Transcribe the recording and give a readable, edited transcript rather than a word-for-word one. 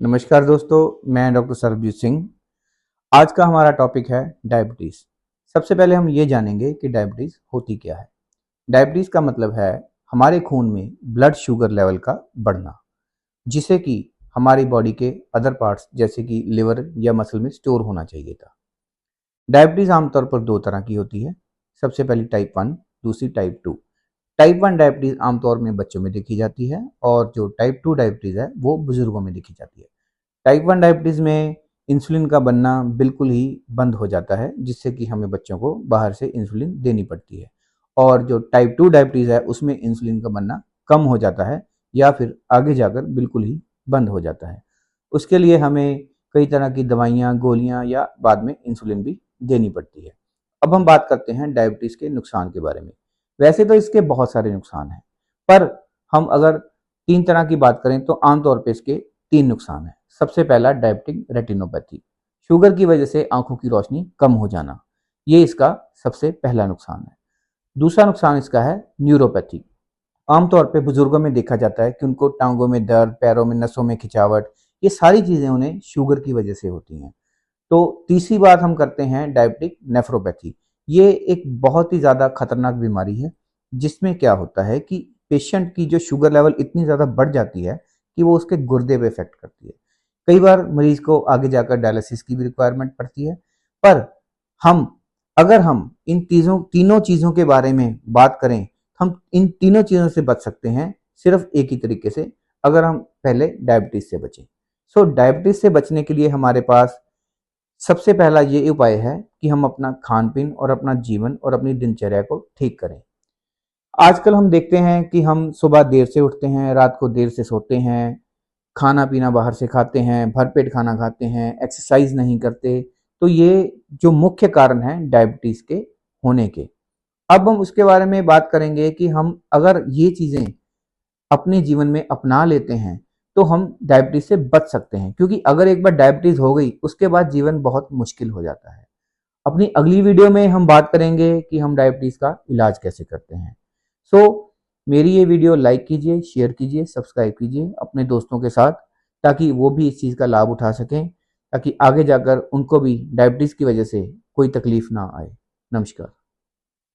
नमस्कार दोस्तों, मैं डॉक्टर सरबजीत सिंह। आज का हमारा टॉपिक है डायबिटीज़। सबसे पहले हम ये जानेंगे कि डायबिटीज़ होती क्या है। डायबिटीज़ का मतलब है हमारे खून में ब्लड शुगर लेवल का बढ़ना, जिसे कि हमारी बॉडी के अदर पार्ट्स जैसे कि लिवर या मसल में स्टोर होना चाहिए था। डायबिटीज़ आमतौर पर दो तरह की होती है। सबसे पहली टाइप 1, दूसरी टाइप 2। टाइप 1 डायबिटीज़ आमतौर में बच्चों में देखी जाती है और जो टाइप 2 डायबिटीज़ है वो बुजुर्गों में देखी जाती है। टाइप 1 डायबिटीज़ में इंसुलिन का बनना बिल्कुल ही बंद हो जाता है, जिससे कि हमें बच्चों को बाहर से इंसुलिन देनी पड़ती है। और जो टाइप 2 डायबिटीज़ है उसमें इंसुलिन का बनना कम हो जाता है या फिर आगे जाकर बिल्कुल ही बंद हो जाता है। उसके लिए हमें कई तरह की दवाइयाँ, गोलियाँ या बाद में इंसुलिन भी देनी पड़ती है। अब हम बात करते हैं डायबिटीज़ के नुकसान के बारे में। वैसे तो इसके बहुत सारे नुकसान हैं, पर हम अगर 3 तरह की बात करें तो आमतौर पे इसके 3 नुकसान हैं। सबसे पहला डायबिटिक रेटिनोपैथी, शुगर की वजह से आंखों की रोशनी कम हो जाना, ये इसका सबसे पहला नुकसान है। दूसरा नुकसान इसका है न्यूरोपैथी। आमतौर पे बुजुर्गों में देखा जाता है कि उनको टांगों में दर्द, पैरों में नसों में खिंचावट, ये सारी चीजें उन्हें शुगर की वजह से होती हैं। तो तीसरी बात हम करते हैं डायबिटिक नेफ्रोपैथी। ये एक बहुत ही ज़्यादा खतरनाक बीमारी है, जिसमें क्या होता है कि पेशेंट की जो शुगर लेवल इतनी ज़्यादा बढ़ जाती है कि वो उसके गुर्दे पे इफेक्ट करती है। कई बार मरीज को आगे जाकर डायलिसिस की भी रिक्वायरमेंट पड़ती है। पर हम अगर हम इन तीनों चीज़ों के बारे में बात करें, हम इन तीनों चीज़ों से बच सकते हैं सिर्फ एक ही तरीके से, अगर हम पहले डायबिटीज़ से बचें। सो डायबिटीज़ से बचने के लिए हमारे पास सबसे पहला ये उपाय है कि हम अपना खान-पीन और अपना जीवन और अपनी दिनचर्या को ठीक करें। आजकल हम देखते हैं कि हम सुबह देर से उठते हैं, रात को देर से सोते हैं, खाना-पीना बाहर से खाते हैं, भरपेट खाना खाते हैं, एक्सरसाइज़ नहीं करते। तो ये जो मुख्य कारण हैं डायबिटीज़ के होने के। अब हम उसके बारे में बात करेंगे कि हम अगर ये चीज़ें अपने जीवन में अपना लेते हैं, तो हम डायबिटीज़ से बच सकते हैं, क्योंकि अगर एक बार डायबिटीज़ हो गई, उसके बाद जीवन बहुत मुश्किल हो जाता है। अपनी अगली वीडियो में हम बात करेंगे कि हम डायबिटीज़ का इलाज कैसे करते हैं। सो मेरी ये वीडियो लाइक कीजिए, शेयर कीजिए, सब्सक्राइब कीजिए अपने दोस्तों के साथ, ताकि वो भी इस चीज़ का लाभ उठा सकें, ताकि आगे जाकर उनको भी डायबिटीज़ की वजह से कोई तकलीफ ना आए। नमस्कार।